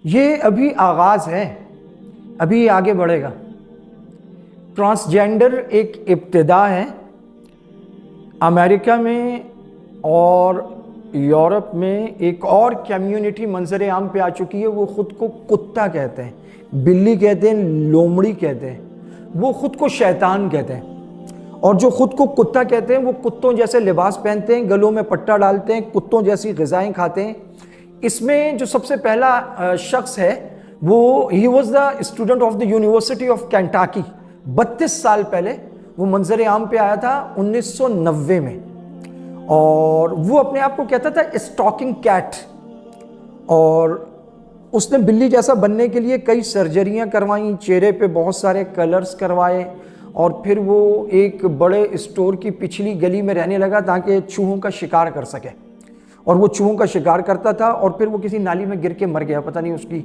یہ ابھی آغاز ہے، ابھی آگے بڑھے گا۔ ٹرانسجینڈر ایک ابتدا ہے۔ امریکہ میں اور یورپ میں ایک اور کمیونٹی منظر عام پہ آ چکی ہے، وہ خود کو کتا کہتے ہیں، بلی کہتے ہیں، لومڑی کہتے ہیں، وہ خود کو شیطان کہتے ہیں۔ اور جو خود کو کتا کہتے ہیں وہ کتوں جیسے لباس پہنتے ہیں، گلوں میں پٹا ڈالتے ہیں، کتوں جیسی غذائیں کھاتے ہیں۔ اس میں جو سب سے پہلا شخص ہے وہ ہی was the student of the university of Kentucky. 32 سال پہلے وہ منظر عام پہ آیا تھا 1990 میں، اور وہ اپنے آپ کو کہتا تھا اسٹاکنگ کیٹ، اور اس نے بلی جیسا بننے کے لیے کئی سرجریاں کروائیں، چہرے پہ بہت سارے کلرز کروائے، اور پھر وہ ایک بڑے اسٹور کی پچھلی گلی میں رہنے لگا تاکہ چوہوں کا شکار کر سکے، اور وہ چوہوں کا شکار کرتا تھا، اور پھر وہ کسی نالی میں گر کے مر گیا۔ پتہ نہیں اس کی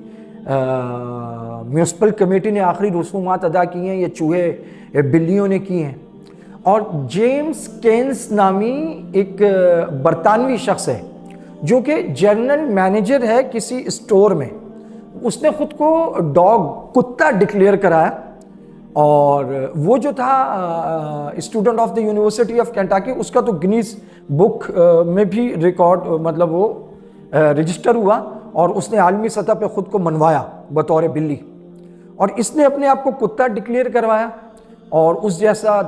میونسپل کمیٹی نے آخری رسومات ادا کی ہیں یا چوہے بلیوں نے کی ہیں۔ اور جیمز کینز نامی ایک برطانوی شخص ہے جو کہ جنرل مینیجر ہے کسی اسٹور میں، اس نے خود کو ڈاگ کتا ڈکلیئر کرایا، اور وہ جو تھا student of the university of Kentucky, اس کا تو گنیز بک میں بھی ریکارڈ مطلب وہ رجسٹر ہوا، اور اس نے عالمی سطح پہ خود کو منوایا بطور بلی، اور اس نے اپنے آپ کو کتا ڈکلیئر کروایا، اور اس جیسا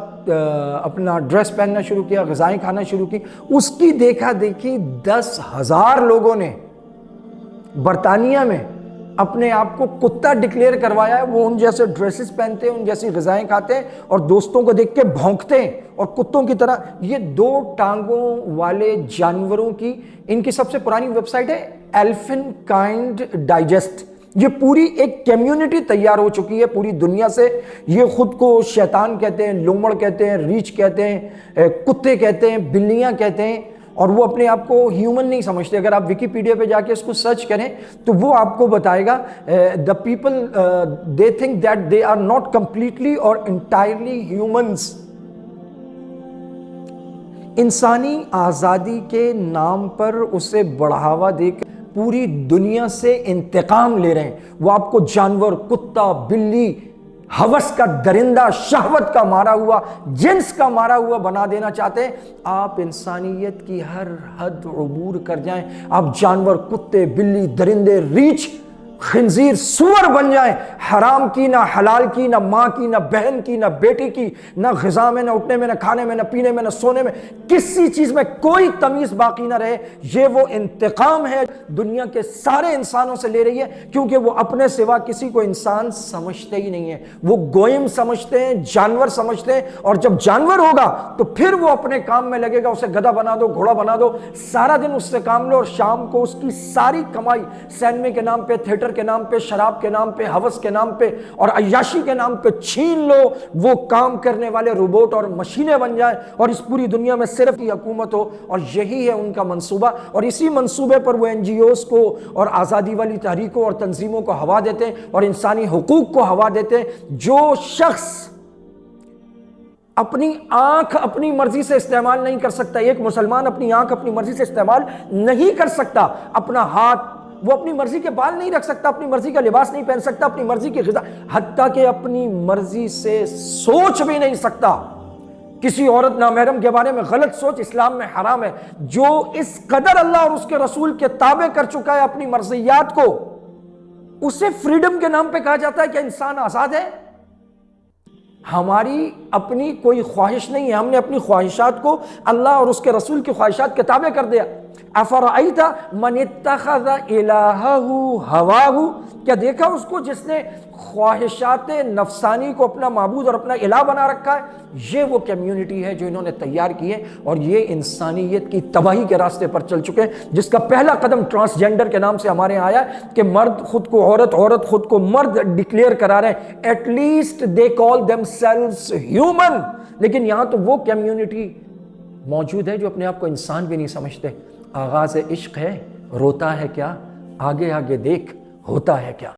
اپنا ڈریس پہننا شروع کیا، غذائیں کھانا شروع کی۔ اس کی دیکھا دیکھی 10,000 لوگوں نے برطانیہ میں اپنے آپ کو کتا ڈکلیئر کروایا ہے۔ وہ ان جیسے ڈریسز پہنتے ہیں، ان جیسی غذائیں کھاتے ہیں، اور دوستوں کو دیکھ کے بھونکتے ہیں، اور کتوں کی طرح۔ یہ 2 ٹانگوں والے جانوروں کی ان کی سب سے پرانی ویب سائٹ ہے ایلفن کائنڈ ڈائجسٹ۔ یہ پوری ایک کمیونٹی تیار ہو چکی ہے پوری دنیا سے۔ یہ خود کو شیطان کہتے ہیں، لومڑ کہتے ہیں، ریچھ کہتے ہیں، کتے کہتے ہیں، بلیاں کہتے ہیں، اور وہ اپنے آپ کو ہیومن نہیں سمجھتے۔ اگر آپ ویکیپیڈیا پہ جا کے اس کو سرچ کریں تو وہ آپ کو بتائے گا the people they think that they are not completely or entirely humans۔ انسانی آزادی کے نام پر اسے بڑھاوا دے کر پوری دنیا سے انتقام لے رہے ہیں۔ وہ آپ کو جانور، کتا، بلی، ہوس کا درندہ، شہوت کا مارا ہوا، جنس کا مارا ہوا بنا دینا چاہتے ہیں۔ آپ انسانیت کی ہر حد عبور کر جائیں، آپ جانور، کتے، بلی، درندے، ریچھ، خنزیر، سور بن جائیں، حرام کی، نہ حلال کی، نہ ماں کی، نہ بہن کی، نہ بیٹی کی، نہ غذا میں، نہ اٹھنے میں، نہ کھانے میں، نہ پینے میں، نہ سونے میں، کسی چیز میں کوئی تمیز باقی نہ رہے۔ یہ وہ انتقام ہے دنیا کے سارے انسانوں سے لے رہی ہے، کیونکہ وہ اپنے سوا کسی کو انسان سمجھتے ہی نہیں ہے۔ وہ گوئم سمجھتے ہیں، جانور سمجھتے ہیں، اور جب جانور ہوگا تو پھر وہ اپنے کام میں لگے گا۔ اسے گدھا بنا دو، گھوڑا بنا دو، سارا دن اس سے کام لو، اور شام کو اس کی ساری کمائی سینمے کے نام پہ، تھیٹر کے نام پہ، شراب کے نام پہ، ہوس کے نام پہ اور عیاشی کے نام پہ چھین لو۔ وہ کام کرنے والے روبوٹ اور مشینیں بن جائیں، اور اس پوری دنیا میں صرف کی حکومت ہو، اور یہی ہے ان کا منصوبہ۔ اور اسی منصوبے پر وہ NGOs کو اور آزادی والی تحریکوں اور تنظیموں کو ہوا دیتے ہیں، اور انسانی حقوق کو ہوا دیتے ہیں۔ جو شخص اپنی آنکھ اپنی مرضی سے استعمال نہیں کر سکتا، ایک مسلمان اپنی آنکھ اپنی مرضی سے استعمال نہیں کر سکتا، اپنا ہاتھ وہ اپنی مرضی کے بال نہیں رکھ سکتا، اپنی مرضی کا لباس نہیں پہن سکتا، اپنی مرضی کی غذا، حتیٰ کہ اپنی مرضی سے سوچ بھی نہیں سکتا۔ کسی عورت نامحرم کے بارے میں غلط سوچ اسلام میں حرام ہے۔ جو اس قدر اللہ اور اس کے رسول کے تابع کر چکا ہے اپنی مرضیات کو، اسے فریڈم کے نام پہ کہا جاتا ہے کہ انسان آزاد ہے۔ ہماری اپنی کوئی خواہش نہیں ہے، ہم نے اپنی خواہشات کو اللہ اور اس کے رسول کی خواہشات کے تابع کر دیا۔ افرأیت من اتخذ الہہ ہواہ، کیا دیکھا اس کو جس نے خواہشات نفسانی کو اپنا معبود اور اپنا الہ بنا رکھا ہے؟ یہ وہ کمیونٹی ہے جو انہوں نے تیار کی ہے، اور یہ انسانیت کی تباہی کے راستے پر چل چکے ہیں، جس کا پہلا قدم ٹرانسجینڈر کے نام سے ہمارے یہاں آیا ہے کہ مرد خود کو عورت، عورت خود کو مرد ڈکلیئر کرا رہے ہیں۔ At least they call themselves human, لیکن یہاں تو وہ کمیونٹی موجود ہے جو اپنے آپ کو انسان بھی نہیں سمجھتے۔ آغاز عشق ہے، روتا ہے کیا، آگے آگے دیکھ ہوتا ہے کیا۔